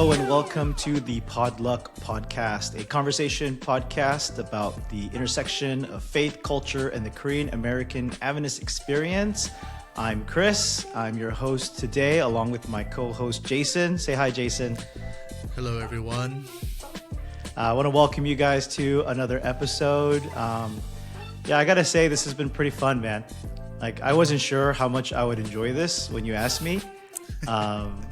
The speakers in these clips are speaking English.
Hello and welcome to the Podluck Podcast, a conversation podcast about the intersection of faith, culture, and the Korean American Adventist experience. I'm Chris. I'm your host today, along with my co-host Jason. Say hi, Jason. Hello, everyone. I want to welcome you guys to another episode. I gotta say, this has been pretty fun, man. I wasn't sure how much I would enjoy this when you asked me.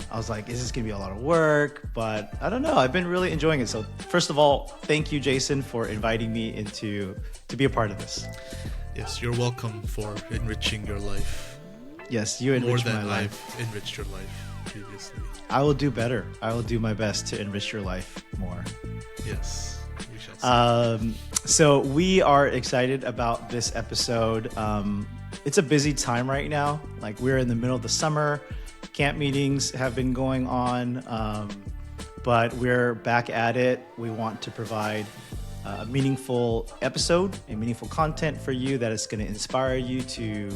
I was like, is this gonna be a lot of work? But I don't know. I've been really enjoying it. So first of all, thank you, Jason, for inviting me to be a part of this. Yes, you're welcome for enriching your life. Yes, you enrich my life. More than I've enriched your life previously. I will do better. I will do my best to enrich your life more. Yes, we shall see. So we are excited about this episode. It's a busy time right now. We're in the middle of the summer. Camp meetings have been going on, but we're back at it. We want to provide a meaningful episode and meaningful content for you that is going to inspire you to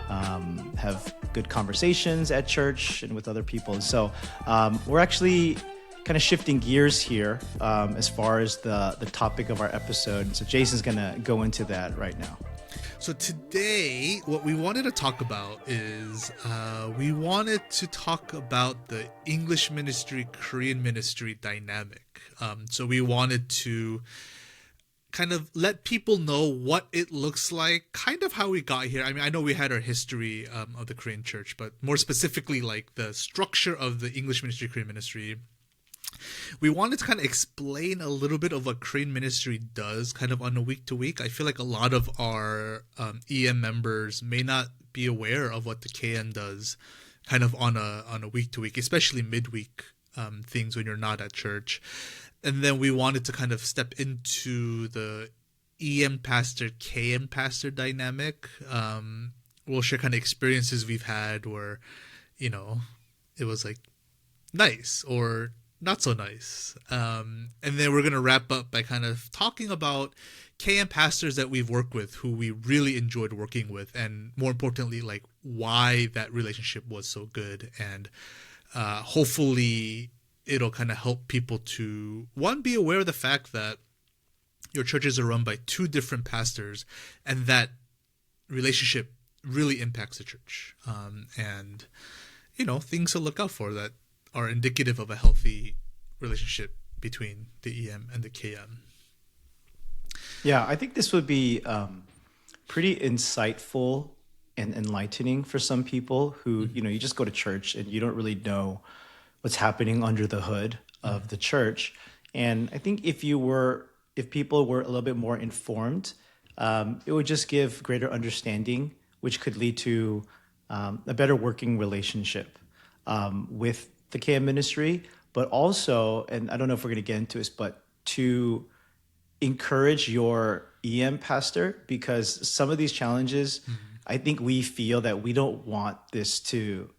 have good conversations at church and with other people. And so we're actually kind of shifting gears here as far as the topic of our episode. So Jason's going to go into that right now. So today, what we wanted to talk about is we wanted to talk about the English ministry, Korean ministry dynamic. So we wanted to kind of let people know what it looks like, kind of how we got here. I mean, I know we had our history of the Korean church, but more specifically, the structure of the English ministry, Korean ministry. We wanted to kind of explain a little bit of what Korean ministry does kind of on a week to week. I feel like a lot of our EM members may not be aware of what the KN does kind of on a week to week, especially midweek things when you're not at church. And then we wanted to kind of step into the EM pastor, KM pastor dynamic. We'll share kind of experiences we've had where, it was nice or not so nice. And then we're going to wrap up by kind of talking about KM pastors that we've worked with who we really enjoyed working with, and more importantly, why that relationship was so good. And hopefully it'll kind of help people to, one, be aware of the fact that your churches are run by two different pastors and that relationship really impacts the church. And, things to look out for that are indicative of a healthy relationship between the EM and the KM. Yeah, I think this would be pretty insightful and enlightening for some people who, you just go to church and you don't really know what's happening under the hood of the church. And I think if people were a little bit more informed, it would just give greater understanding, which could lead to a better working relationship with the KM ministry, but also, and I don't know if we're going to get into this, but to encourage your EM pastor, because some of these challenges, I think we feel that we don't want this to,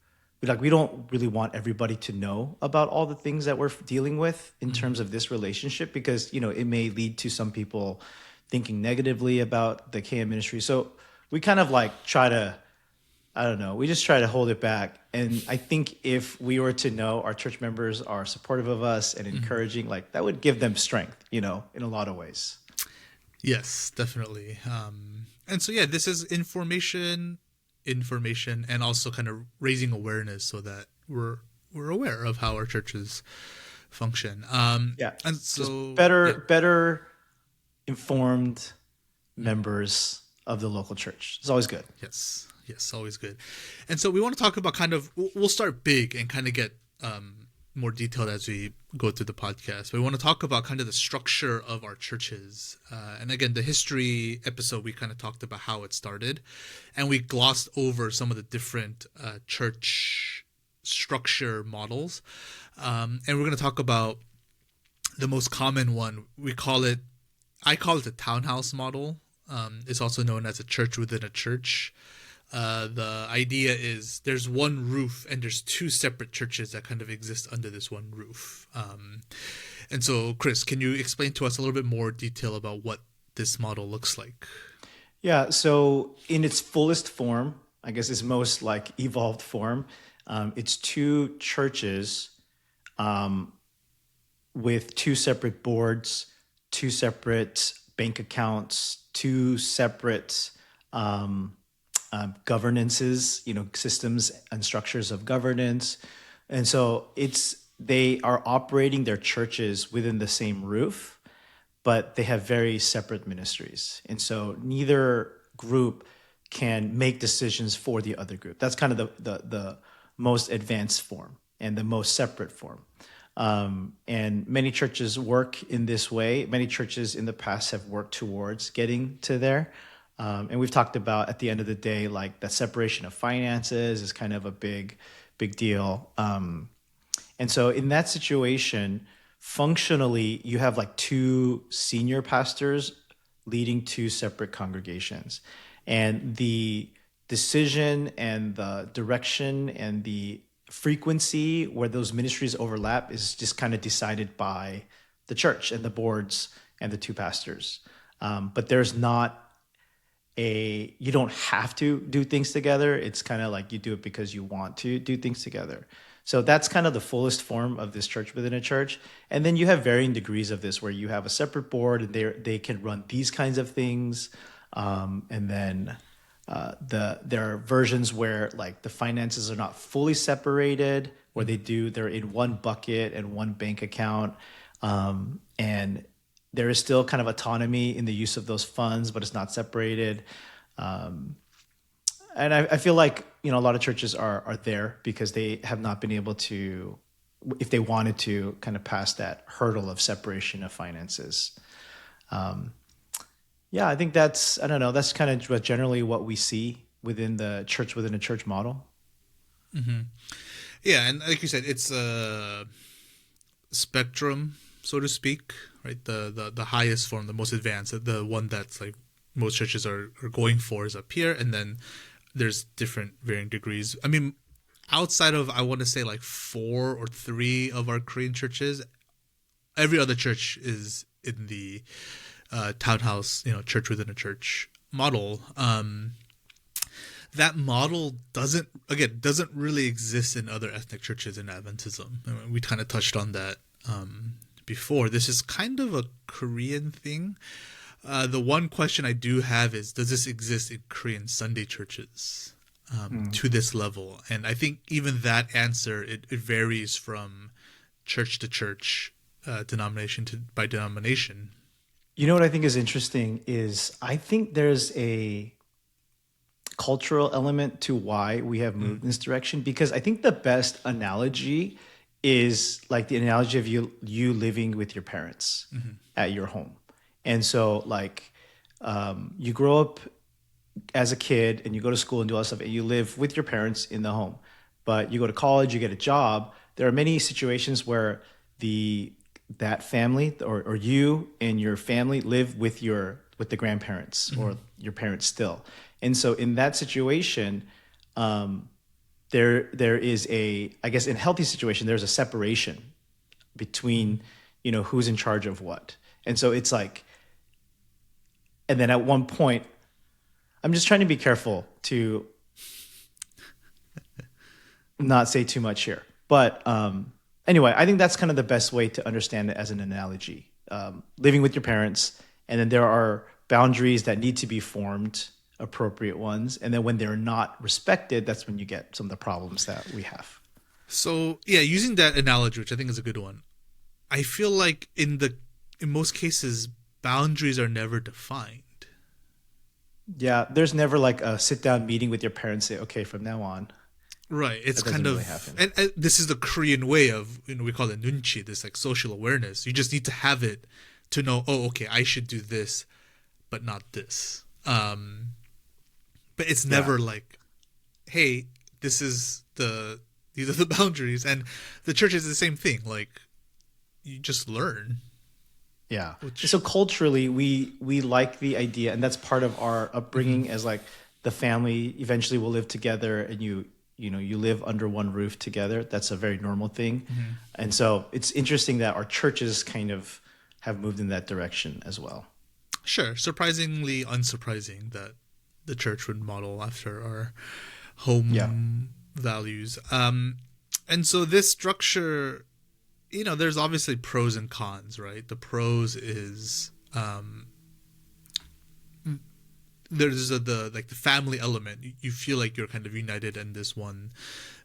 we don't really want everybody to know about all the things that we're dealing with in terms of this relationship, because, it may lead to some people thinking negatively about the KM ministry. So we kind of try to, we just try to hold it back. And I think if we were to know our church members are supportive of us and encouraging, that would give them strength, in a lot of ways. Yes, definitely. And so, this is information, and also kind of raising awareness so that we're aware of how our churches function. And so just better informed members of the local church. It's always good. Yes, always good. And so we want to talk about we'll start big and kind of get more detailed as we go through the podcast. But we want to talk about kind of the structure of our churches. And again, the history episode, we kind of talked about how it started. And we glossed over some of the different church structure models. And we're going to talk about the most common one. I call it the townhouse model. It's also known as a church within a church. The idea is there's one roof and there's two separate churches that kind of exist under this one roof. And so, Chris, can you explain to us a little bit more detail about what this model looks like? Yeah, so in its fullest form, I guess its most evolved form, it's two churches with two separate boards, two separate bank accounts, two separate governances, systems and structures of governance. And so they are operating their churches within the same roof, but they have very separate ministries. And so neither group can make decisions for the other group. That's kind of the most advanced form and the most separate form. And many churches work in this way. Many churches in the past have worked towards getting to there. And we've talked about at the end of the day, like that separation of finances is kind of a big deal. And so in that situation, functionally, you have like two senior pastors leading two separate congregations. And the decision and the direction and the frequency where those ministries overlap is just kind of decided by the church and the boards and the two pastors. But there's not you don't have to do things together. It's kind of like you do it because you want to do things together. So that's kind of the fullest form of this church within a church. And then you have varying degrees of this where you have a separate board and they can run these kinds of things. And then there are versions where like the finances are not fully separated, where they're in one bucket and one bank account. And there is still kind of autonomy in the use of those funds, but it's not separated. And I feel like, a lot of churches are there because they have not been able to, if they wanted to, kind of pass that hurdle of separation of finances. I think that's kind of generally what we see within a church model. Mm-hmm. Yeah, and like you said, it's a spectrum, so to speak, right? The highest form, the most advanced, the one that's like most churches are going for is up here, and then there's different varying degrees. I mean, outside of, I want to say like 4 or 3 of our Korean churches, every other church is in the townhouse, church within a church model. That model doesn't really exist in other ethnic churches in Adventism. I mean, we kind of touched on that before. This is kind of a Korean thing. The one question I do have is, does this exist in Korean Sunday churches to this level? And I think even that answer, it varies from church to church, denomination by denomination. What I think is interesting is I think there's a cultural element to why we have moved in this direction, because I think the best analogy is like the analogy of you living with your parents at your home. And so like you grow up as a kid and you go to school and do all that stuff and you live with your parents in the home, but you go to college, you get a job. There are many situations where that family or you and your family live with the grandparents or your parents still. And so in that situation, there is I guess in a healthy situation, there's a separation between, who's in charge of what. And so it's like, and then at one point, I'm just trying to be careful to not say too much here. But anyway, I think that's kind of the best way to understand it as an analogy. Living with your parents, and then there are boundaries that need to be formed, appropriate ones. And then when they're not respected, that's when you get some of the problems that we have. So yeah, using that analogy, which I think is a good one, I feel like in most cases, boundaries are never defined. Yeah, there's never like a sit down meeting with your parents, say, okay, from now on. Right. It's kind of, really and this is the Korean way of, we call it nunchi, this like social awareness. You just need to have it to know, oh, okay, I should do this, but not this. But it's never like, hey, these are the boundaries. And the church is the same thing. Like, you just learn. Yeah. So culturally, we like the idea, and that's part of our upbringing as like the family eventually will live together, and you live under one roof together. That's a very normal thing. And so it's interesting that our churches kind of have moved in that direction as well. Sure. Surprisingly unsurprising that the church would model after our home values. And so this structure there's obviously pros and cons, right? The pros is there's the like the family element. You feel like you're kind of united in this one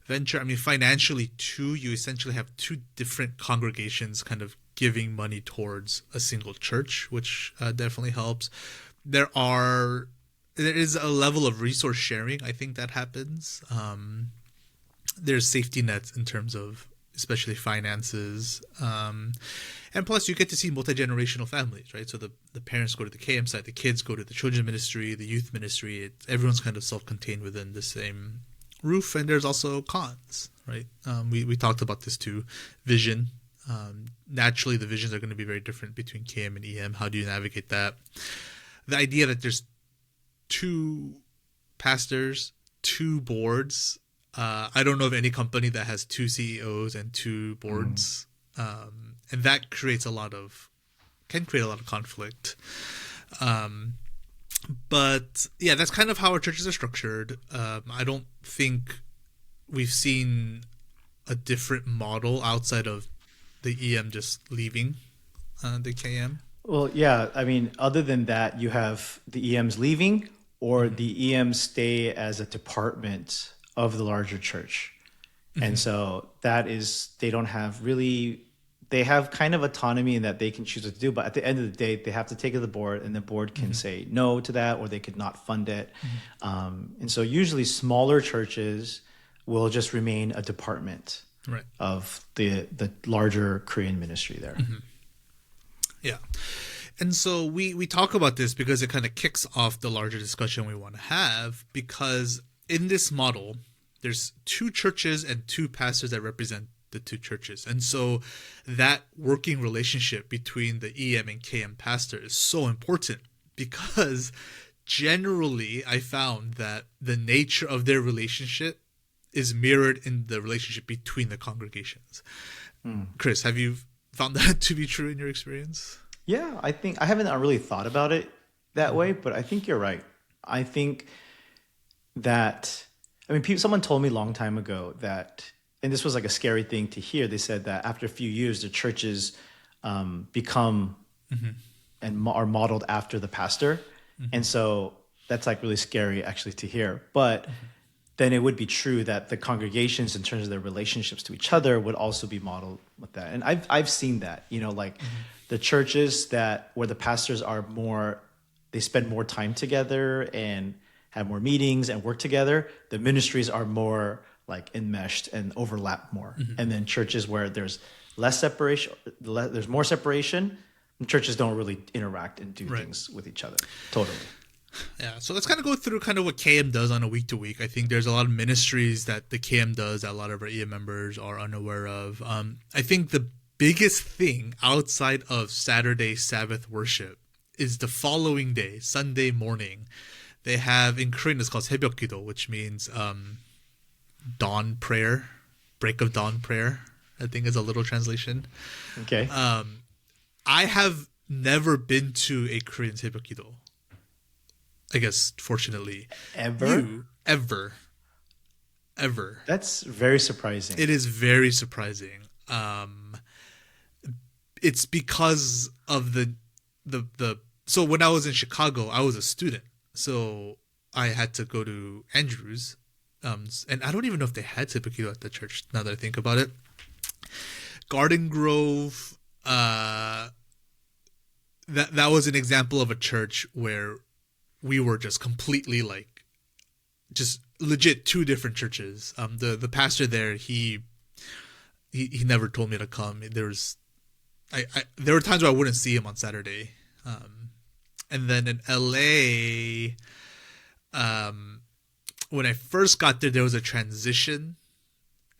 venture. I mean, financially too, you essentially have two different congregations kind of giving money towards a single church, which definitely helps. There is a level of resource sharing. I think that happens. There's safety nets in terms of especially finances. And plus, you get to see multi-generational families, right? So the parents go to the KM side, the kids go to the children's ministry, the youth ministry. Everyone's kind of self-contained within the same roof. And there's also cons, right? We talked about this too. Vision. Naturally, the visions are going to be very different between KM and EM. How do you navigate that? The idea that there's two pastors, two boards. I don't know of any company that has two CEOs and two boards. And that can create a lot of conflict. But yeah, that's kind of how our churches are structured. I don't think we've seen a different model outside of the EM just leaving the KM. Well, yeah. I mean, other than that, you have the EMs leaving or the EMs stay as a department of the larger church. And so they don't have really, they have kind of autonomy in that they can choose what to do. But at the end of the day, they have to take it to the board and the board can say no to that, or they could not fund it. And so usually smaller churches will just remain a department of the larger Korean ministry there. Yeah. And so we talk about this because it kind of kicks off the larger discussion we want to have, because in this model, there's two churches and two pastors that represent the two churches. And so that working relationship between the EM and KM pastor is so important, because generally I found that the nature of their relationship is mirrored in the relationship between the congregations. Chris, have you found that to be true in your experience? Yeah, I think I haven't really thought about it that way, but I think you're right. I think that, I mean, someone told me a long time ago that, and this was like a scary thing to hear. They said that after a few years, the churches become and are modeled after the pastor. And so that's like really scary actually to hear. But then it would be true that the congregations, in terms of their relationships to each other, would also be modeled with that. And I've seen that, like the churches where the pastors are more, they spend more time together and have more meetings and work together. The ministries are more like enmeshed and overlap more. And then churches where there's less separation, there's more separation, and churches don't really interact and do things with each other. Totally. Yeah, so let's kind of go through kind of what KM does on a week to week. I think there's a lot of ministries that the KM does that a lot of our EM members are unaware of. I think the biggest thing outside of Saturday Sabbath worship is the following day, Sunday morning. They have, in Korean, it's called 새벽기도, which means dawn prayer, break of dawn prayer, I think is a little translation. Okay. I have never been to a Korean 새벽기도. I guess, fortunately. Ever? Ever. That's very surprising. It is very surprising. It's because of the so when I was in Chicago, I was a student. So I had to go to Andrews. And I don't even know if they had 새벽기도 at the church, now that I think about it. Garden Grove, that was an example of a church where we were just completely like, just legit two different churches. The pastor there, he never told me to come. There were times where I wouldn't see him on Saturday. And then in LA, when I first got there was a transition,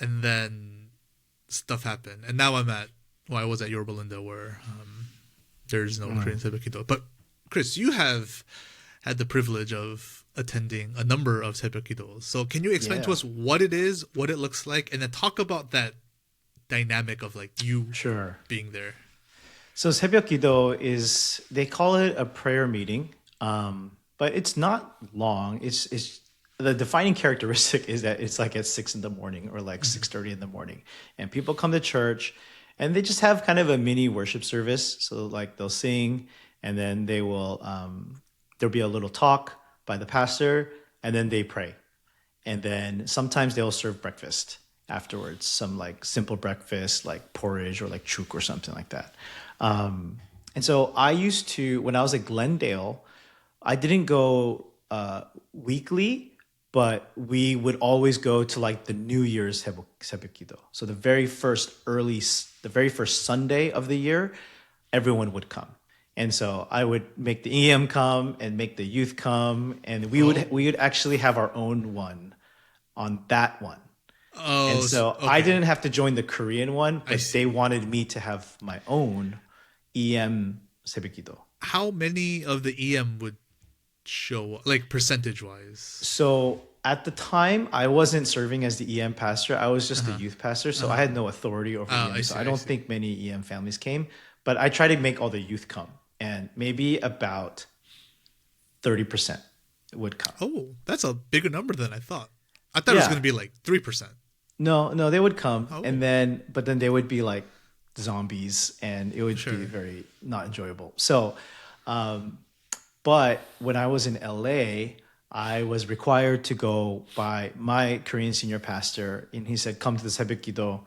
and then stuff happened. And now I was at Yorba Linda, where there's no Korean 새벽기도. But Chris, you have had the privilege of attending a number of 새벽기도s. So can you explain to us what it is, what it looks like, and then talk about that dynamic of like you being there? So 새벽기도 is, they call it a prayer meeting, but it's not long. It's the defining characteristic is that it's like at 6 a.m. or like 6:30 in the morning, and people come to church, and they just have kind of a mini worship service. So like they'll sing, and then they will there'll be a little talk by the pastor, and then they pray, and then sometimes they'll serve breakfast afterwards, some like simple breakfast like porridge or like chuk or something like that. And so I used to, when I was at Glendale, I didn't go weekly, but we would always go to like the New Year's Sebekido. So the very first Sunday of the year, everyone would come. And so I would make the EM come and make the youth come, and we would actually have our own one on that one. And Oh, so I okay. didn't have to join the Korean one, I but they see. wanted me to have my own EM Sebekido. How many of the EM would show, like percentage wise? So at the time, I wasn't serving as the EM pastor. I was just the Uh-huh. youth pastor. So I Uh-huh. had no authority over Oh, EM. I So see. I I don't see. think many EM families came, but I tried to make all the youth come. And maybe about 30% would come. Oh, that's a bigger number than I thought. I thought it was going Yeah. to be like 3%. No, no, they would come. Oh, And then, but then they would be like zombies and it would be sure. very not enjoyable. So, but when I was in LA, I was required to go by my Korean senior pastor, and he said, "Come to the Sebekido."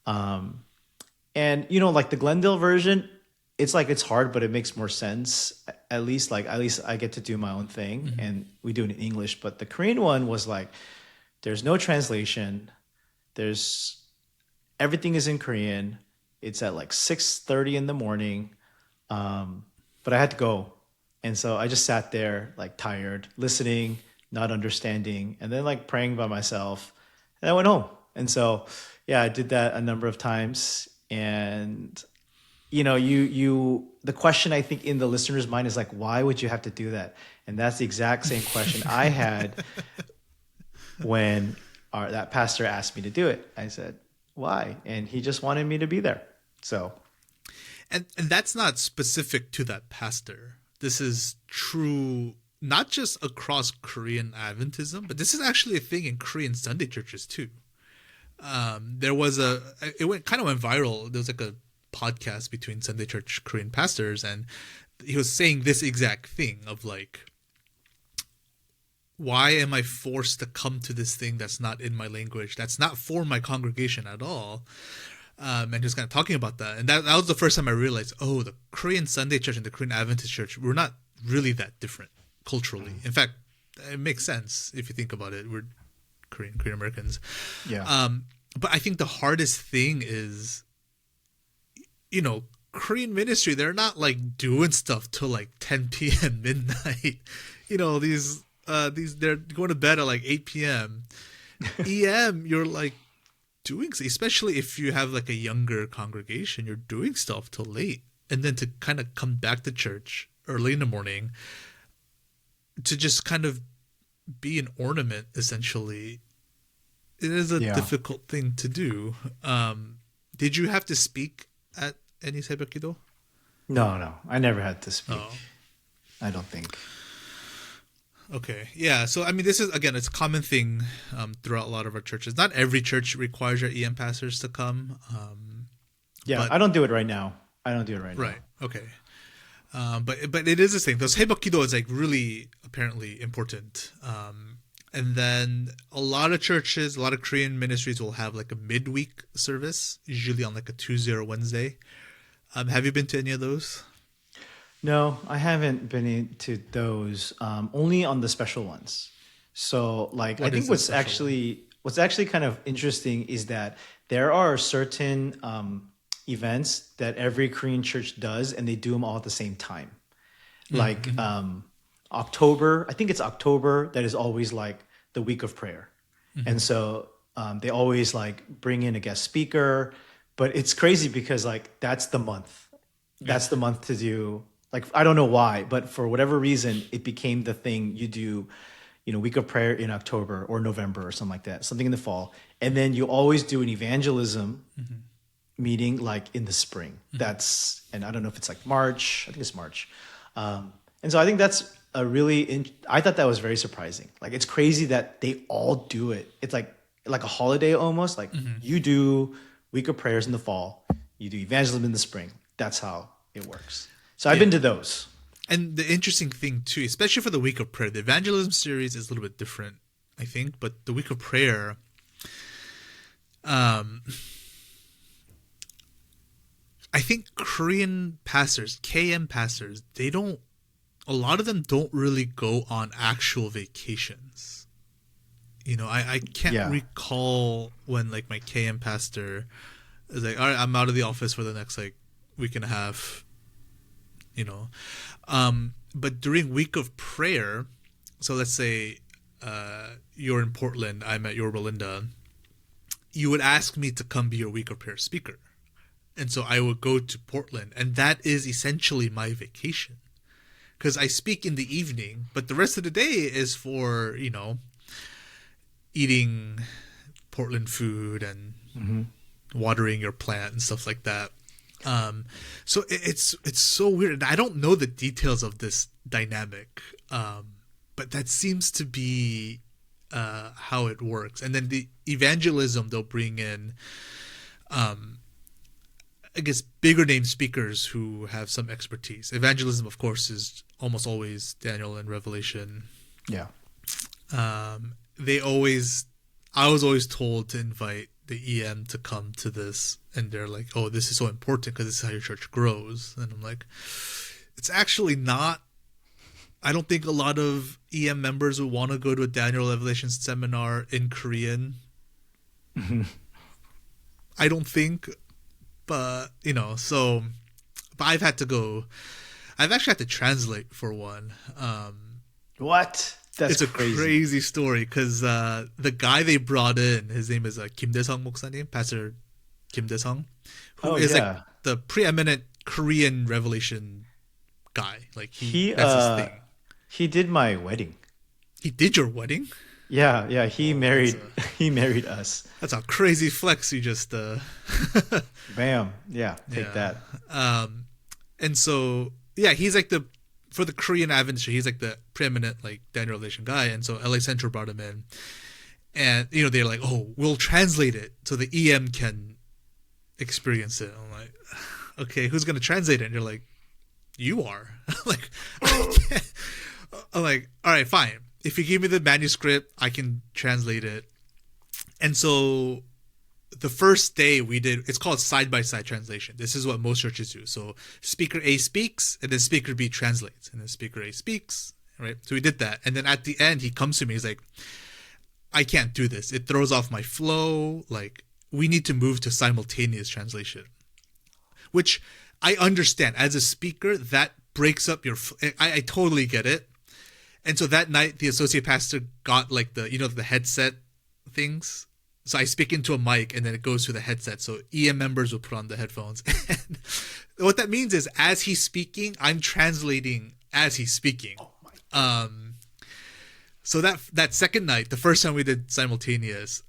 And like the Glendale version, it's like it's hard, but it makes more sense. At least I get to do my own thing, and we do it in English. But the Korean one was like, there's no translation. There's everything is in Korean. It's at like 6:30 in the morning, but I had to go, and so I just sat there like tired, listening, not understanding, and then like praying by myself, and I went home. And so, yeah, I did that a number of times, and the question I think in the listener's mind is like, why would you have to do that? And that's the exact same question I had when that pastor asked me to do it. I said, why? And he just wanted me to be there. So, And that's not specific to that pastor. This is true not just across Korean Adventism, but this is actually a thing in Korean Sunday churches too. There was it went viral. There was like a podcast between Sunday church Korean pastors, and he was saying this exact thing of like, why am I forced to come to this thing that's not in my language, that's not for my congregation at all? And he was kind of talking about that, and that was the first time I realized, oh, the Korean Sunday church and the Korean Adventist church, we're not really that different culturally. In fact, it makes sense if you think about it. We're Korean Americans. yeah. But I think the hardest thing is, Korean ministry, they're not like doing stuff till like 10 p.m. midnight. These they're going to bed at like 8 p.m. EM, you're like doing, especially if you have like a younger congregation, you're doing stuff till late. And then to kind of come back to church early in the morning to just kind of be an ornament, essentially, it is a Yeah. difficult thing to do. Did you have to speak at any Seibakido? No, no. I never had to speak. Oh, I don't think. okay. Yeah. So, I mean, this is, again, it's a common thing throughout a lot of our churches. Not every church requires our EM pastors to come. Yeah, But- I don't do it right now. I don't do it right Right. Okay. But it is the same. Those Heibakido is like really apparently important. And then a lot of churches, a lot of Korean ministries will have like a midweek service, usually on like a Tuesday or Wednesday. Have you been to any of those? now. No, I haven't been into those. Only on the special ones. So, like, I What is think the special what's actually kind of interesting is that there are certain events that every Korean church does, and they do them all at the same time. Like October, I think it's October that is always like the week of prayer. And so they always like bring in a guest speaker, but it's crazy because like that's the month. That's the month to do, like, I don't know why, but for whatever reason, it became the thing you do, week of prayer in October or November or something like that, something in the fall. And then you always do an evangelism meeting like in the spring. And I don't know if it's like March. I think it's March. And so I think that's I thought that was very surprising. Like, it's crazy that they all do it. It's like a holiday almost. Like, you do week of prayers in the fall, You do evangelism in the spring. That's how it works. So I've been to those. And the interesting thing too, especially for the week of prayer, the evangelism series is a little bit different, I think. But the week of prayer, I think Korean pastors, KM pastors, a lot of them don't really go on actual vacations. You know, I can't recall when like my KM pastor is like, all right, I'm out of the office for the next like week and a half, you know. But during week of prayer, so let's say you're in Portland, I'm at Yorba Linda, you would ask me to come be your week of prayer speaker. And so I would go to Portland, and that is essentially my vacation. Because I speak in the evening, but the rest of the day is for, you know, eating Portland food and watering your plant and stuff like that. So it's so weird. And I don't know the details of this dynamic, but that seems to be how it works. And then the evangelism, they'll bring in, I guess, bigger name speakers who have some expertise. Evangelism, of course, is almost always Daniel and Revelation. Yeah. I was always told to invite the EM to come to this, and they're like, oh, this is so important because this is how your church grows. And I'm like, it's actually not. I don't think a lot of EM members would want to go to a Daniel Revelation seminar in Korean. I don't think, but you know, but I've had to go. I've actually had to translate for one. What? That's it's crazy. A crazy story because the guy they brought in, his name is Kim Dae-sung 목사님, Pastor Kim Dae-sung, who is like the preeminent Korean Revelation guy. Like that's his thing. He did my wedding. He did your wedding? Yeah. He married us. That's a crazy flex. You just bam. Yeah, take that. And so he's like for the Korean Adventist, he's like the preeminent like Daniel Revelation guy. And so LA Central brought him in, and you know they're like, oh, we'll translate it so the EM can experience it. I'm like, okay, who's gonna translate it? And you're like, you are. Like, I'm like, all right, fine. If you give me the manuscript, I can translate it. And so the first day we did, it's called side-by-side translation. This is what most churches do. So speaker A speaks, and then speaker B translates, and then speaker A speaks, right? So we did that. And then at the end, he comes to me, he's like, I can't do this. It throws off my flow. Like, we need to move to simultaneous translation, which I understand. As a speaker, that breaks up your, I totally get it. And so that night, the associate pastor got like the headset things. So I speak into a mic and then it goes through the headset. So EM members will put on the headphones. And what that means is as he's speaking, I'm translating as he's speaking. So that second night, the first time we did simultaneous,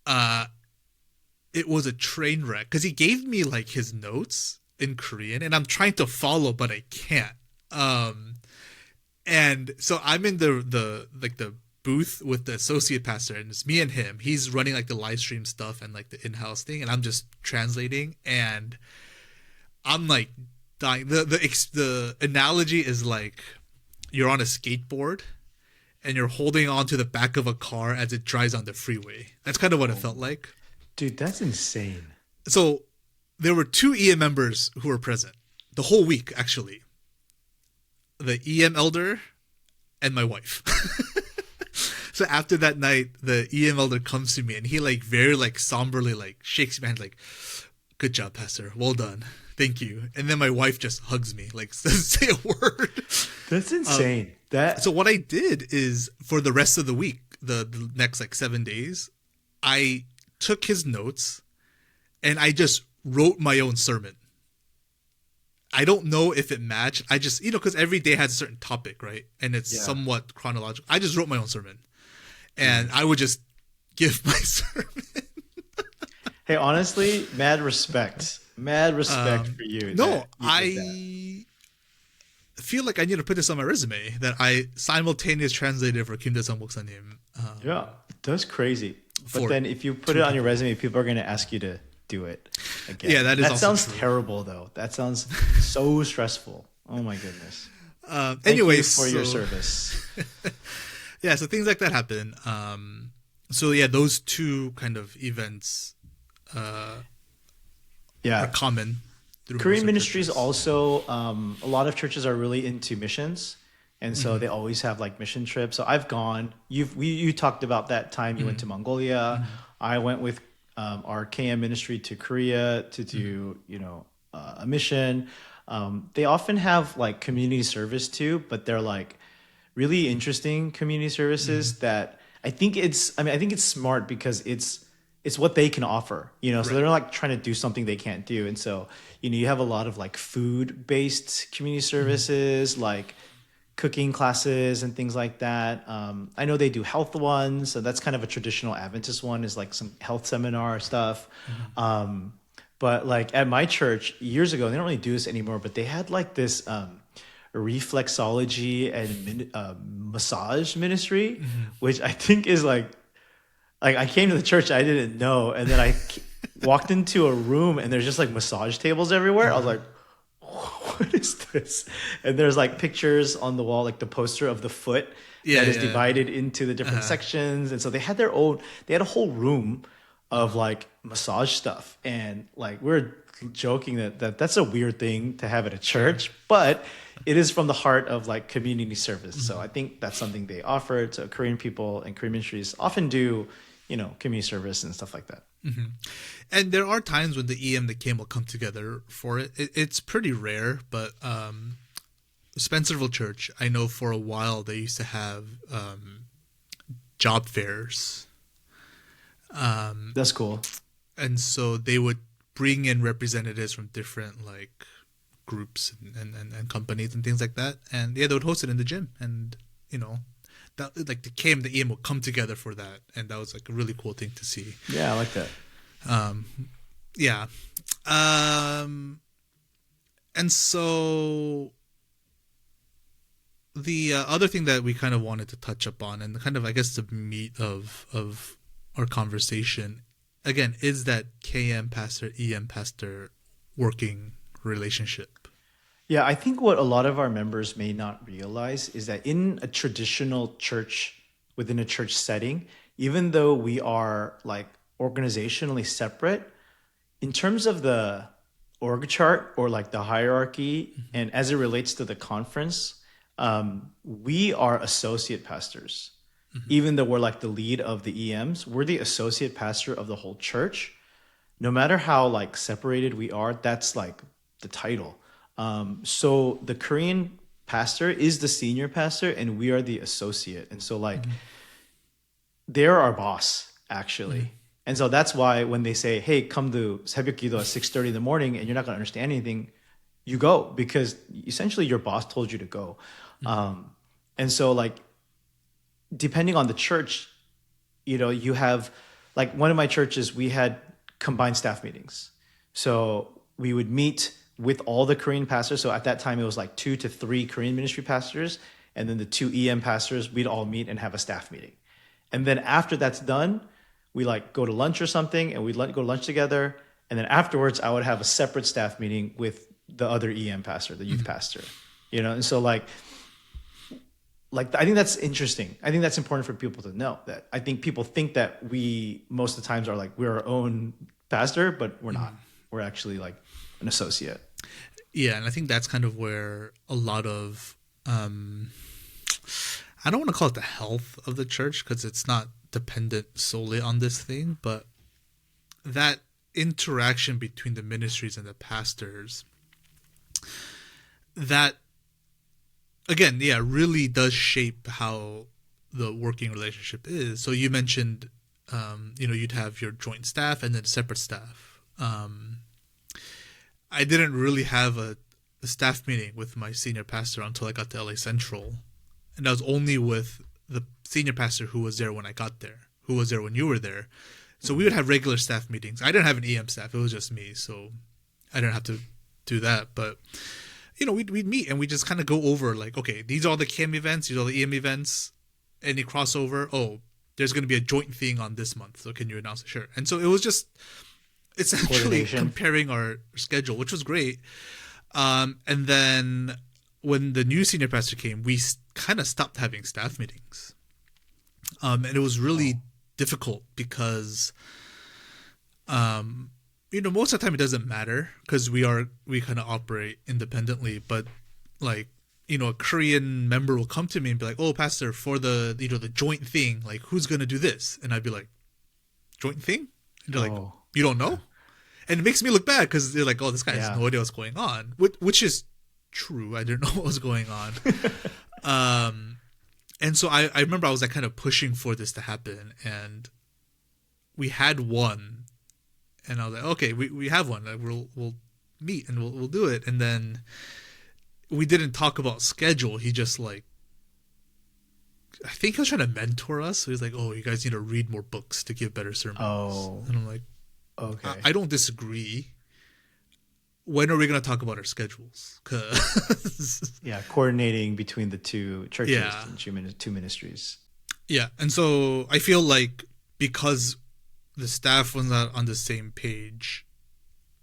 it was a train wreck because he gave me like his notes in Korean and I'm trying to follow, but I can't. And so I'm in the booth with the associate pastor, and it's me and him. He's running like the live stream stuff and like the in-house thing, and I'm just translating, and I'm like dying. The analogy is like you're on a skateboard and you're holding on to the back of a car as it drives on the freeway. That's kind of what it felt like. Dude, that's insane. So there were 2 EM members who were present the whole week, actually. The EM elder and my wife. So after that night, the EM elder comes to me and he like very like somberly like shakes my hand like, good job, Pastor. Well done. Thank you. And then my wife just hugs me, like doesn't say a word. That's insane. So what I did is for the rest of the week, the next like 7 days, I took his notes and I just wrote my own sermon. I don't know if it matched. I just, because every day has a certain topic, right? And it's somewhat chronological. I just wrote my own sermon. And I would just give my sermon. Hey, honestly, mad respect. Mad respect for you. No, I feel like I need to put this on my resume that I simultaneously translated for Kim Dae-sung 목사님. Yeah, that's crazy. But then if you put it on your resume, people are going to ask you to do it. again. Yeah, that is That also sounds true. terrible, though. That sounds so stressful. Oh my goodness. Thank you Anyways, for your so- service. yeah, so things like that happen. So yeah, those two kind of events are Yeah. common through Korean most ministries churches. also, a lot of churches are really into missions. And so Mm-hmm. they always have like mission trips. So I've gone. You talked about that time you went to Mongolia. I went with our KM ministry to Korea to do a mission. They often have like community service too, but they're like really interesting community services that I think it's smart because it's what they can offer, so Right. they're not like trying to do something they can't do. And so, you have a lot of like food based community services, like cooking classes and things like that. I know they do health ones, so that's kind of a traditional Adventist one, is like some health seminar stuff. But like at my church years ago, they don't really do this anymore, but they had like this reflexology and massage ministry, which I think is like I came to the church, I didn't know, and then walked into a room and there's just like massage tables everywhere. I was like, what is this? And there's like pictures on the wall, like the poster of the foot Yeah, that is yeah. divided into the different sections. And so they had they had a whole room of like massage stuff. And like we're joking that's a weird thing to have at a church, but it is from the heart of like community service. So I think that's something they offer to Korean people, and Korean ministries often do, community service and stuff like that. And there are times when the EM, the KM will come together for it. It's pretty rare, but Spencerville Church, I know for a while they used to have job fairs. That's cool. And so they would bring in representatives from different like groups and companies and things like that. And yeah, they would host it in the gym. And, that like the KM, the EM will come together for that. And that was like a really cool thing to see. Yeah, I like that. Yeah. And so the other thing that we kind of wanted to touch upon, and kind of, I guess, the meat of our conversation, again, is that KM pastor, EM pastor working relationship. Yeah, I think what a lot of our members may not realize is that in a traditional church, within a church setting, even though we are like organizationally separate, in terms of the org chart or like the hierarchy, and as it relates to the conference, we are associate pastors. Even though we're like the lead of the EMs, we're the associate pastor of the whole church. No matter how like separated we are, that's like the title. So the Korean pastor is the senior pastor and we are the associate. And so like they're our boss actually. And so that's why when they say, hey, come to 새벽 기도 at 6:30 in the morning and you're not going to understand anything, you go, because essentially your boss told you to go. And so like, depending on the church, you have like one of my churches, we had combined staff meetings. So we would meet with all the Korean pastors. So at that time, it was like 2 to 3 Korean ministry pastors. And then the 2 EM pastors, we'd all meet and have a staff meeting. And then after that's done, we like go to lunch or something and we'd go to lunch together. And then afterwards, I would have a separate staff meeting with the other EM pastor, the youth pastor, and so like I think that's interesting. I think that's important for people to know, that I think people think that we most of the times are like we're our own pastor, but we're not. We're actually like an associate. Yeah, and I think that's kind of where a lot of I don't want to call it the health of the church, because it's not dependent solely on this thing, but that interaction between the ministries and the pastors, that again, yeah, really does shape how the working relationship is. So you mentioned, you'd have your joint staff and then separate staff. I didn't really have a staff meeting with my senior pastor until I got to LA Central. And that was only with the senior pastor who was there when I got there, who was there when you were there. So we would have regular staff meetings. I didn't have an EM staff. It was just me. So I didn't have to do that. But we'd meet and we just kind of go over like, okay, these are all the KM events, these are all the EM events, any crossover. Oh, there's going to be a joint thing on this month. So can you announce it? Sure. And so it was just essentially Coordination. comparing our schedule, which was great. And then when the new senior pastor came, we kind of stopped having staff meetings. And it was really difficult because, most of the time it doesn't matter because we kind of operate independently. But like, a Korean member will come to me and be like, "Oh, pastor, for the the joint thing, like who's gonna do this?" And I'd be like, "Joint thing?" And they're like, Oh, "You don't know?" And it makes me look bad because they're like, "Oh, this guy has yeah. no idea what's going on," which is true. I didn't know what was going on. And so I remember I was like kind of pushing for this to happen, and we had one, and I was like, okay, we have one. Like, we'll meet and we'll do it. And then we didn't talk about schedule. He just like, I think he was trying to mentor us. So he's like, oh, you guys need to read more books to give better sermons. Oh, And I'm like, okay. I don't disagree. When are we going to talk about our schedules? 'Cause Yeah, coordinating between the two churches Yeah. and two ministries. yeah. And so I feel like because the staff was not on the same page,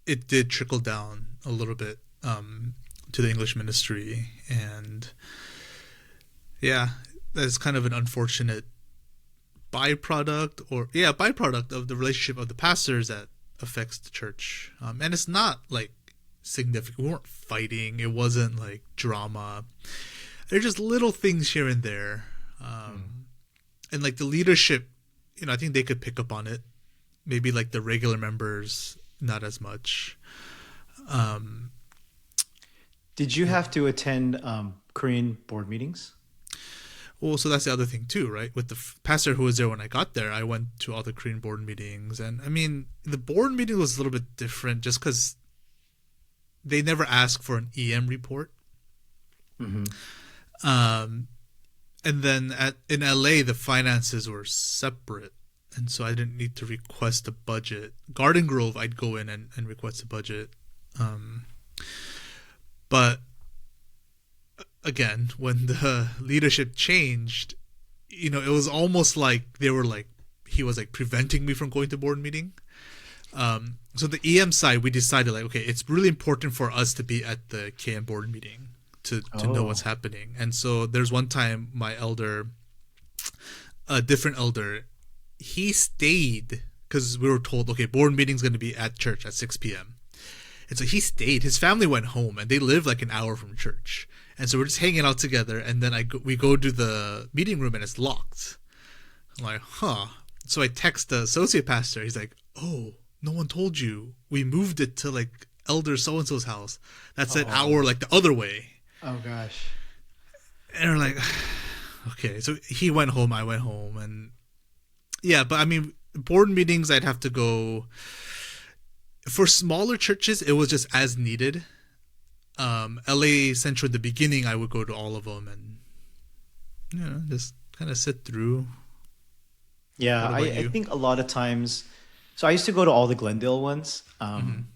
it did trickle down a little bit to the English ministry. And yeah, that's kind of an unfortunate byproduct of the relationship of the pastors that affects the church. And it's not like significant. We weren't fighting. It wasn't like drama. They're just little things here and there. And like the leadership, I think they could pick up on it. Maybe like the regular members, not as much. Did you have to attend Korean board meetings? Well, so that's the other thing too, right? With the pastor who was there when I got there, I went to all the Korean board meetings. And I mean, the board meeting was a little bit different just because they never asked for an EM report. Mm-hmm. And then in LA, the finances were separate. And so I didn't need to request a budget. Garden Grove, I'd go in and request a budget. But again, when the leadership changed, it was almost like they were like, he was like preventing me from going to board meeting. So the EM side, we decided like, okay, it's really important for us to be at the KM board meeting to know what's happening. And so there's one time my elder, a different elder, he stayed because we were told, okay, board meeting's going to be at church at 6 p.m. And so he stayed. His family went home and they live like an hour from church. And so we're just hanging out together. And then we go to the meeting room and it's locked. I'm like, huh. So I text the associate pastor. He's like, oh, no one told you. We moved it to like elder so-and-so's house. That's an hour like the other way. Oh gosh. And we're like, okay. So he went home. I went home. And yeah, but I mean, board meetings, I'd have to go. For smaller churches, it was just as needed. LA Central in the beginning, I would go to all of them and, just kind of sit through. Yeah, I think a lot of times. So I used to go to all the Glendale ones, and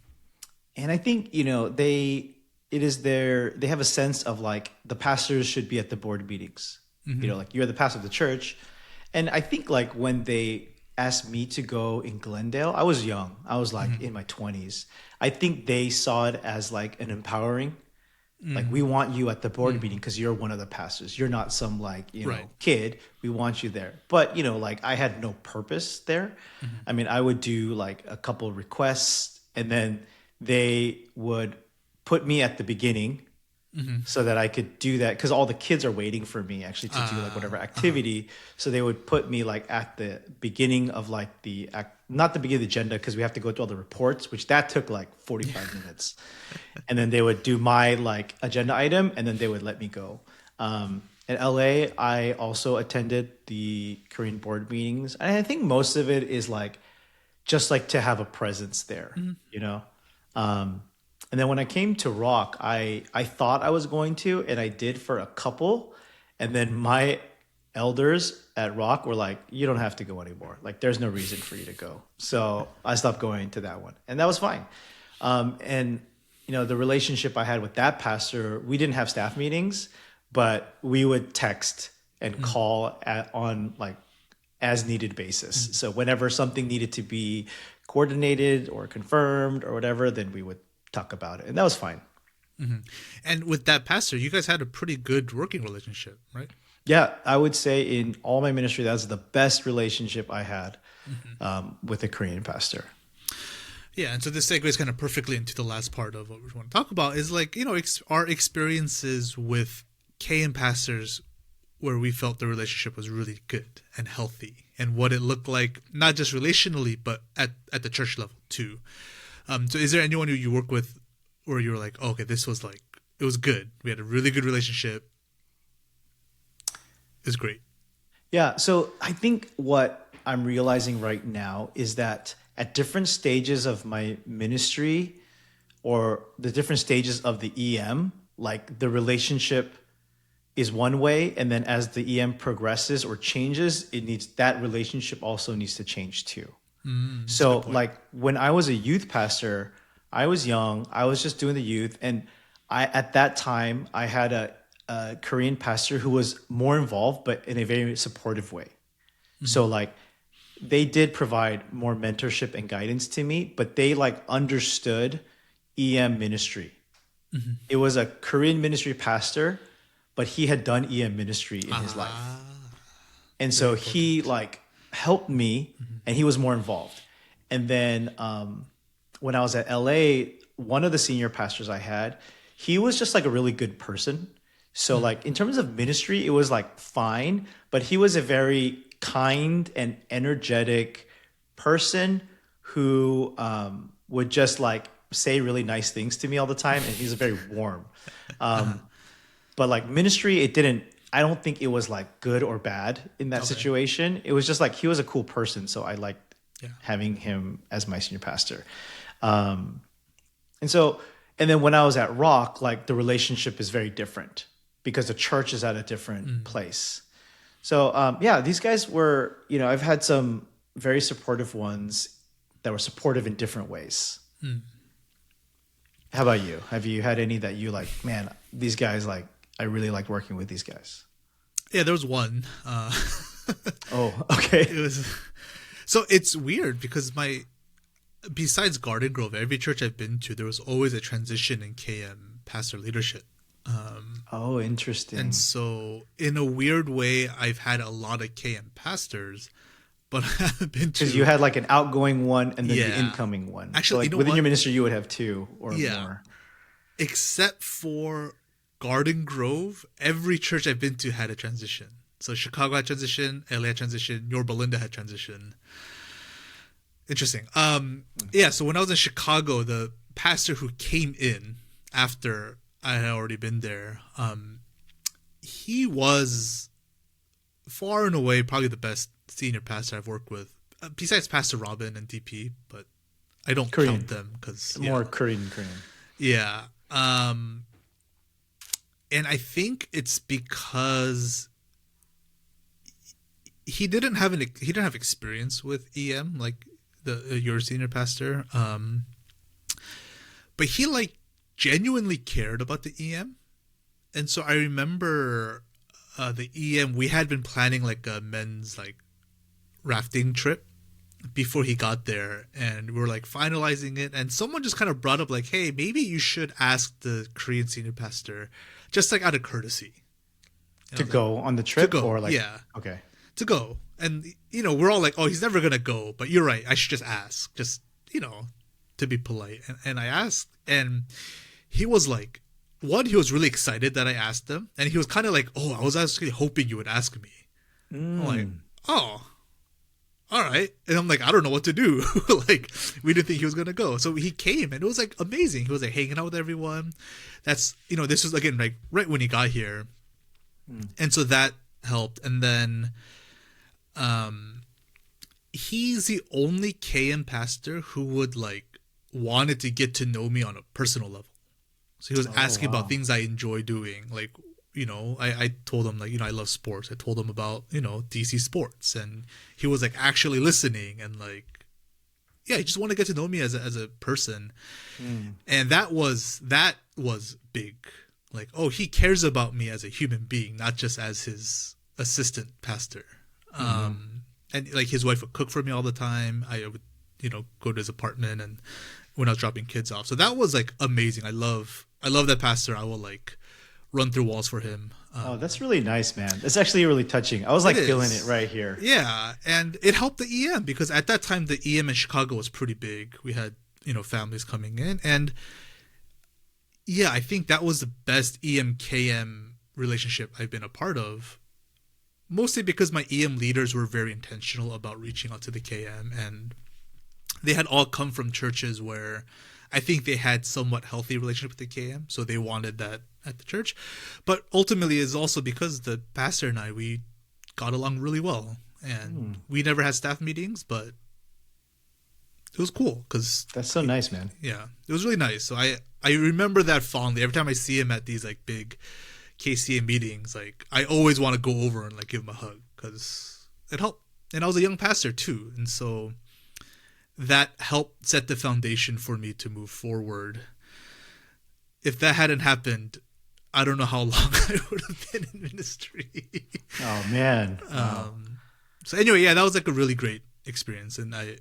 I think they have a sense of like the pastors should be at the board meetings. Like you're the pastor of the church, and I think like when they asked me to go in Glendale, I was young. I was like in my 20s. I think they saw it as like an empowering. Like we want you at the board meeting because you're one of the pastors. You're not some like Right. kid. We want you there. But like I had no purpose there. I mean, I would do like a couple of requests, and then they would put me at the beginning so that I could do that because all the kids are waiting for me actually to do like whatever activity. So they would put me like at the beginning of like not the beginning of the agenda because we have to go through all the reports, which that took like 45 minutes. And then they would do my like agenda item and then they would let me go. In LA, I also attended the Korean board meetings. And I think most of it is like just like to have a presence there, And then when I came to Rock, I thought I was going to, and I did for a couple. And then my elders at Rock were like, you don't have to go anymore. Like, there's no reason for you to go. So I stopped going to that one. And that was fine. And, the relationship I had with that pastor, we didn't have staff meetings, but we would text and call on like as needed basis. So whenever something needed to be coordinated or confirmed or whatever, then we would talk about it, and that was fine. And with that pastor, you guys had a pretty good working relationship, right? Yeah, I would say in all my ministry, that's the best relationship I had with a Korean pastor. Yeah, and so this segues kind of perfectly into the last part of what we want to talk about is like, you know, our experiences with KM pastors where we felt the relationship was really good and healthy and what it looked like, not just relationally, but at the church level too. So is there anyone who you work with where you were like, oh, okay, this was like, it was good. We had a really good relationship. It was great. Yeah, so I think what I'm realizing right now is that at different stages of my ministry or the different stages of the EM, like the relationship is one way, and then as the EM progresses or changes, that relationship also needs to change too. So like when I was a youth pastor, I was young, I was just doing the youth, and at that time I had a Korean pastor who was more involved, but in a very supportive way. So like they did provide more mentorship and guidance to me, but they like understood EM ministry. It was a Korean ministry pastor, but he had done EM ministry in his life. And so he like helped me and he was more involved. And then when I was at LA, one of the senior pastors I had, he was just like a really good person. So like in terms of ministry, it was like fine, but he was a very kind and energetic person who would just like say really nice things to me all the time. And he's very warm. But like ministry, I don't think it was like good or bad in that situation. It was just like, he was a cool person. So I liked having him as my senior pastor. And then when I was at Rock, like the relationship is very different because the church is at a different place. So these guys were, I've had some very supportive ones that were supportive in different ways. How about you? Have you had any that you like, man, these guys, like, I really like working with these guys? Yeah, there was one. Oh, okay. So it's weird because besides Garden Grove, every church I've been to, there was always a transition in KM pastor leadership. Oh, interesting. And so in a weird way, I've had a lot of KM pastors, but I haven't been to... Because you had like an outgoing one and then the incoming one. Actually, so like within your ministry, you would have two or more. Except for Garden Grove, every church I've been to had a transition. So Chicago had transition, LA had transition, Yorba Linda had transition. Interesting. So when I was in Chicago, the pastor who came in after I had already been there, he was far and away probably the best senior pastor I've worked with, besides Pastor Robin and DP, but I don't count them because more Korean. Yeah. And I think it's because he didn't have experience with EM like your senior pastor, but he like genuinely cared about the EM. And so I remember the EM, we had been planning like a men's like rafting trip before he got there, and we were like finalizing it, and someone just kind of brought up like, hey, maybe you should ask the Korean senior pastor just like out of courtity to go on the trip, or like to go. And we're all like, oh, he's never gonna go, but you're right, I should just ask, just to be polite. And I asked, and he was like, he was really excited that I asked him, and he was kind of like, oh, I was actually hoping you would ask me. I'm like, oh, all right. And I'm like, I don't know what to do. Like, we didn't think he was going to go. So he came, and it was like amazing. He was like hanging out with everyone. That's, this was again, like right when he got here. And so that helped. And then he's the only KM pastor who would like wanted to get to know me on a personal level. So he was asking about things I enjoy doing. Like, I told him like, I love sports. I told him about, DC sports, and he was like actually listening, and like, he just wanted to get to know me as a person. And that was big. Like, oh, he cares about me as a human being, not just as his assistant pastor. And like his wife would cook for me all the time. I would, go to his apartment and when I was dropping kids off. So that was like amazing. I love that pastor. I will like run through walls for him. Oh, that's really nice, man. It's actually really touching. I was like feeling it right here. Yeah, and it helped the EM because at that time the EM in Chicago was pretty big. We had families coming in, and yeah, I think that was the best EM KM relationship I've been a part of. Mostly because my EM leaders were very intentional about reaching out to the KM, and they had all come from churches where I think they had somewhat healthy relationship with the KM, so they wanted that at the church. But ultimately, it's also because the pastor and we got along really well, and we never had staff meetings, but it was cool because that's so nice, man. Yeah, it was really nice. So I remember that fondly. Every time I see him at these like big KCA meetings, like I always want to go over and like give him a hug because it helped. And I was a young pastor too, and so that helped set the foundation for me to move forward. If that hadn't happened, I don't know how long I would have been in ministry. Oh man. Wow. So anyway, yeah, that was like a really great experience, and I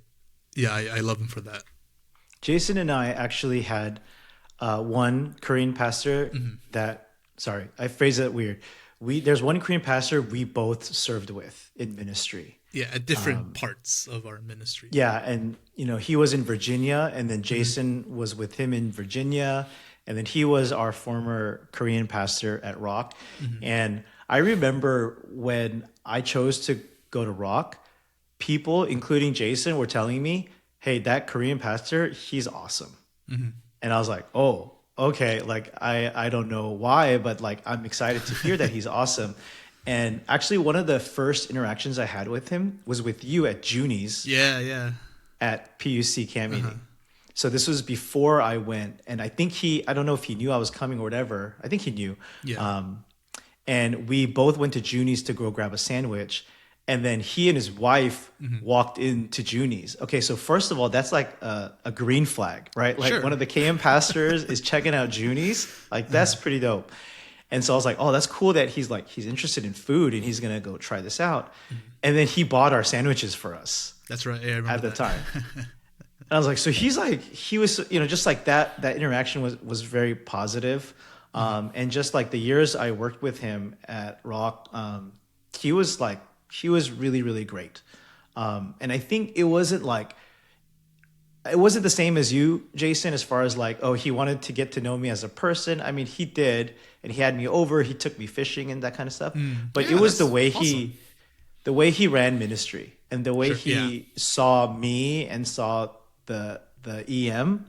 love him for that. Jason and I actually had one Korean pastor that. Sorry, I phrased it weird. There's one Korean pastor we both served with in ministry. Yeah, at different parts of our ministry. Yeah, and he was in Virginia, and then Jason was with him in Virginia, and then he was our former Korean pastor at Rock. And I remember when I chose to go to Rock, people, including Jason, were telling me, "Hey, that Korean pastor, he's awesome." And I was like, "Oh, okay." Like I don't know why, but like I'm excited to hear that he's awesome. And actually, one of the first interactions I had with him was with you at Junie's. Yeah. At PUC camp meeting. So this was before I went, and I think I don't know if he knew I was coming or whatever. I think he knew. Yeah. And we both went to Junie's to go grab a sandwich. And then he and his wife walked into Junie's. Okay, so first of all, that's like a green flag, right? Like one of the KM pastors is checking out Junie's. Like that's pretty dope. And so I was like, oh, that's cool that he's interested in food and he's going to go try this out. And then he bought our sandwiches for us. That's right. Yeah, I remember at the that. time. And I was like, so he was, just like that interaction was very positive. And just like the years I worked with him at Rock, he was really, really great. And I think it wasn't the same as you, Jason, as far as like, oh, he wanted to get to know me as a person. I mean, he did, and he had me over, he took me fishing and that kind of stuff. But it was the way he ran ministry and the way he saw me and saw the EM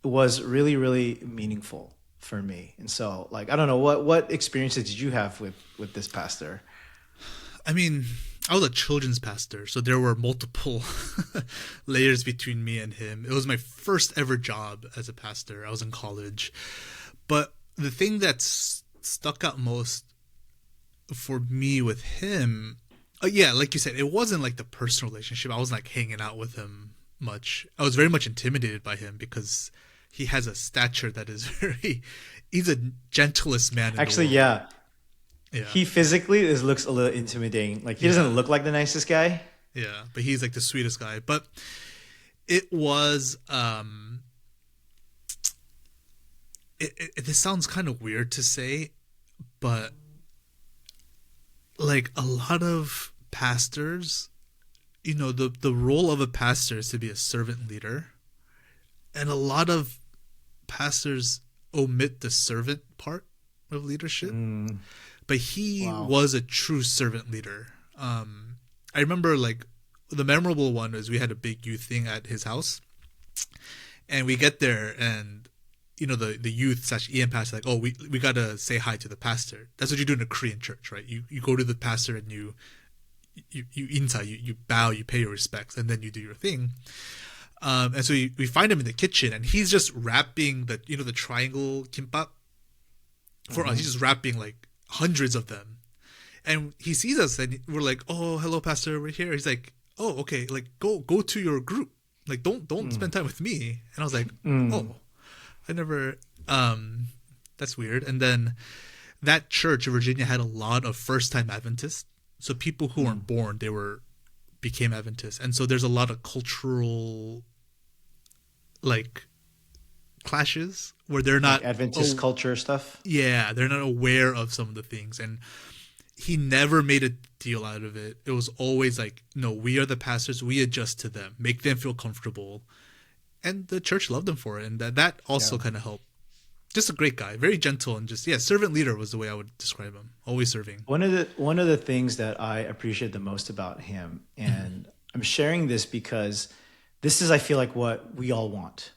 was really, really meaningful for me. And so like, I don't know, what experiences did you have with this pastor? I mean, I was a children's pastor, so there were multiple layers between me and him. It was my first ever job as a pastor. I was in college. But the thing that stuck out most for me with him, like you said, it wasn't like the personal relationship. I wasn't like hanging out with him much. I was very much intimidated by him because he has a stature that is he's the gentlest man in the world. Yeah. He physically looks a little intimidating. Like he doesn't look like the nicest guy. Yeah, but he's like the sweetest guy. But it was this sounds kind of weird to say, but like a lot of pastors, the role of a pastor is to be a servant leader. And a lot of pastors omit the servant part of leadership. But he was a true servant leader. I remember like the memorable one was we had a big youth thing at his house. And we get there and, the youth / EM pastor like, oh, we got to say hi to the pastor. That's what you do in a Korean church, right? You go to the pastor and you inside, you bow, you pay your respects, and then you do your thing. And so we find him in the kitchen and he's just wrapping the triangle kimbap for us. He's just wrapping like hundreds of them, and he sees us and we're like, oh, hello, pastor, we're here. He's like, oh, okay, like go to your group, like don't spend time with me. And I was like, oh, I never that's weird. And then that church in Virginia had a lot of first time Adventists, so people who weren't born, they were became Adventist, and so there's a lot of cultural like clashes where they're Like not Adventist culture stuff. yeah, they're not aware of some of the things. And he never made a deal out of it. It was always like, no, we are the pastors, we adjust to them, make them feel comfortable. And the church loved him for it. And that also Yeah. kind of helped. Just a great guy, very gentle, and just, yeah, servant leader was the way I would describe him. Always serving. One of the things that I appreciate the most about him, and I'm sharing this because this is, I feel like, what we all want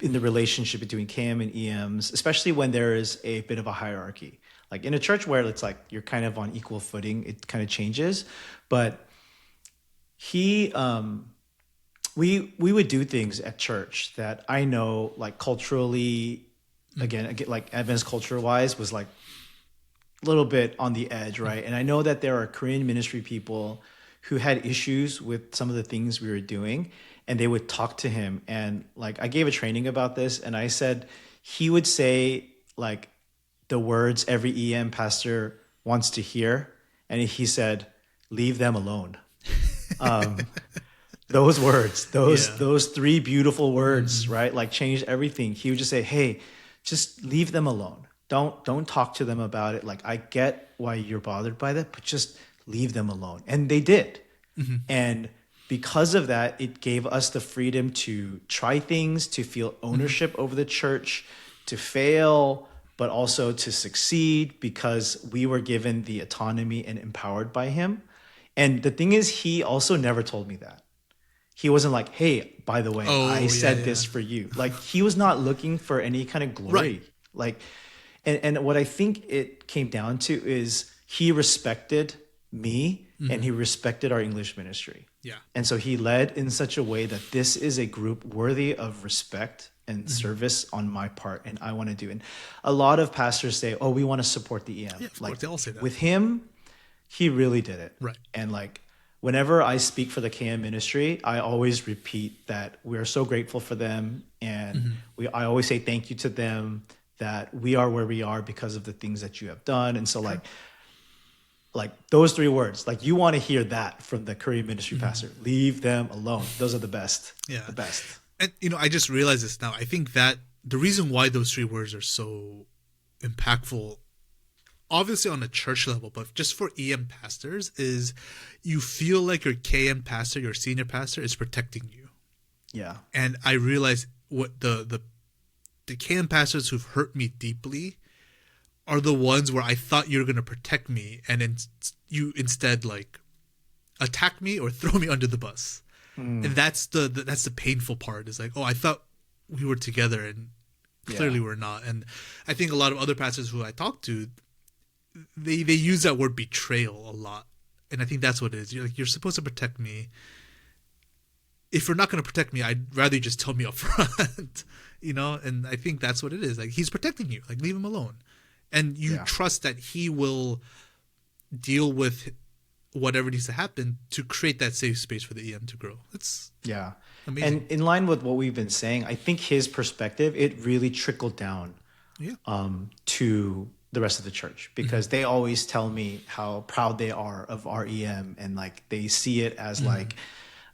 in the relationship between KM and EMs, especially when there is a bit of a hierarchy. Like in a church where it's like you're kind of on equal footing, it kind of changes. But he, we would do things at church that I know, like culturally, again, like Adventist culture wise, was like a little bit on the edge, right? And I know that there are Korean ministry people who had issues with some of the things we were doing, and they would talk to him. And like I gave a training about this, and I said he would say like the words every EM pastor wants to hear, and he said, "Leave them alone." Those words, those three beautiful words, right? Like changed everything. He would just say, "Hey, just leave them alone. Don't talk to them about it. Like I get why you're bothered by that, but just leave them alone." And they did. And because of that, it gave us the freedom to try things, to feel ownership over the church, to fail, but also to succeed because we were given the autonomy and empowered by him. And the thing is, he also never told me that. He wasn't like, "Hey, by the way, Oh, I yeah, said yeah. this for you." Like he was not looking for any kind of glory. Right. Like, and what I think it came down to is he respected me and he respected our English ministry. Yeah. And so he led in such a way that this is a group worthy of respect and service on my part, and I want to do. And a lot of pastors say, "Oh, we want to support the EM." Yeah, of Like course, they all say that. with him, he really did it. Right. And like whenever I speak for the KM ministry, I always repeat that we are so grateful for them, and I always say thank you to them, that we are where we are because of the things that you have done. And so like those three words, like you want to hear that from the Korean ministry pastor. Leave them alone. Those are the best. Yeah. The best. And, I just realized this now. I think that the reason why those three words are so impactful, obviously on a church level, but just for EM pastors, is you feel like your KM pastor, your senior pastor, is protecting you. Yeah. And I realized what the KM pastors who've hurt me deeply are the ones where I thought you were going to protect me, and then you instead like attack me or throw me under the bus. And that's the painful part, is like, oh, I thought we were together and clearly we're not. And I think a lot of other pastors who I talk to, they use that word betrayal a lot. And I think that's what it is. You're supposed to protect me. If you're not going to protect me, I'd rather you just tell me up front, and I think that's what it is. Like, he's protecting you, like, leave him alone. And you trust that he will deal with whatever needs to happen to create that safe space for the EM to grow. It's amazing. And in line with what we've been saying, I think his perspective, it really trickled down to the rest of the church, because they always tell me how proud they are of our EM, and like they see it as like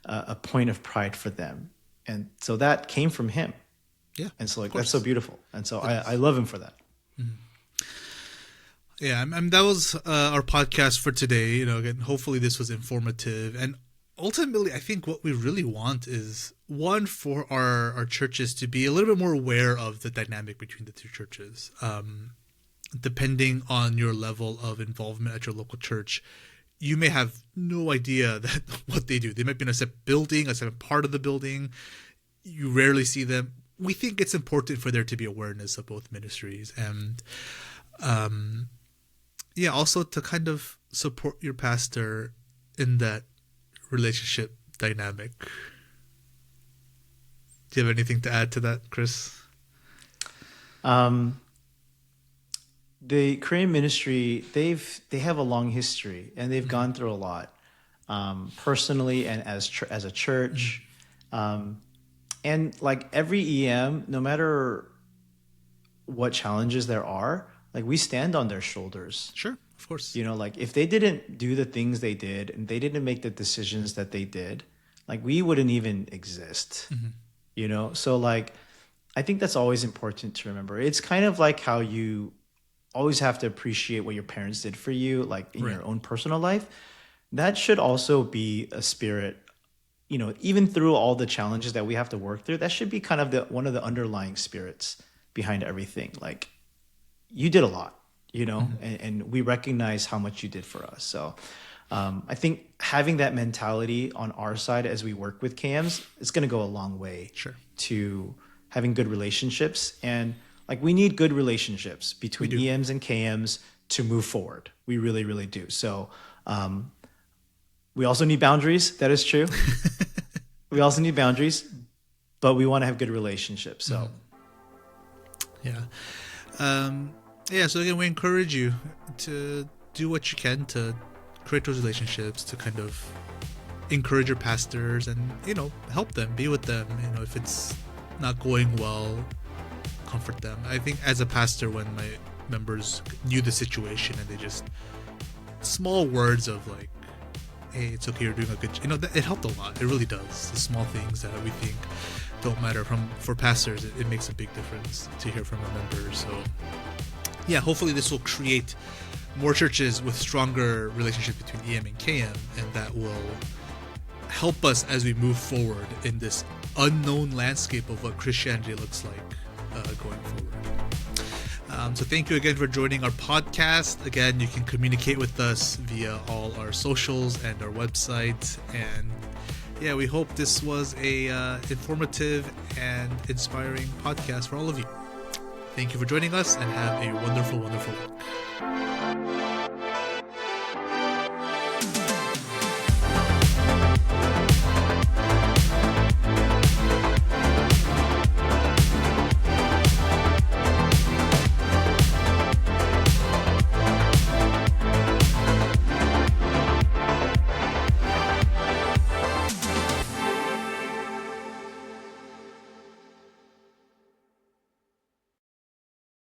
a point of pride for them. And so that came from him. Yeah. And so like that's so beautiful. And so I love him for that. Yeah, that was our podcast for today. Again, hopefully this was informative. And ultimately, I think what we really want is, one, for our churches to be a little bit more aware of the dynamic between the two churches. Depending on your level of involvement at your local church, you may have no idea that what they do. They might be in a separate building, a separate part of the building. You rarely see them. We think it's important for there to be awareness of both ministries, and also to kind of support your pastor in that relationship dynamic. Do you have anything to add to that, Chris? The Korean ministry, they have a long history, and they've gone through a lot, personally and as a church, and like every EM, no matter what challenges there are, like we stand on their shoulders. Sure, Of course. You know, like if they didn't do the things they did and they didn't make the decisions that they did, like we wouldn't even exist. You know, so like I think that's always important to remember. It's kind of like how you always have to appreciate what your parents did for you, like in your own personal life. That should also be a spirit, you know, even through all the challenges that we have to work through. That should be kind of the one of the underlying spirits behind everything. Like you did a lot, you know, and we recognize how much you did for us. So I think having that mentality on our side as we work with KMs is going to go a long way to having good relationships. And like we need good relationships between EMs and KMs to move forward. We really, really do. So we also need boundaries. That is true. We also need boundaries, but we want to have good relationships. So so again, we encourage you to do what you can to create those relationships, to kind of encourage your pastors and, you know, help them, be with them. You know, if it's not going well, comfort them. I think as a pastor, when my members knew the situation and they just small words of like, hey, it's okay, you're doing a good job, you know, it helped a lot. It really does. The small things that we think don't matter for pastors, it makes a big difference to hear from our members. So yeah, hopefully this will create more churches with stronger relationships between EM and KM, and that will help us as we move forward in this unknown landscape of what Christianity looks like going forward. So thank you again for joining our podcast. Again, you can communicate with us via all our socials and our website. And yeah, we hope this was a informative and inspiring podcast for all of you. Thank you for joining us, and have a wonderful, wonderful week.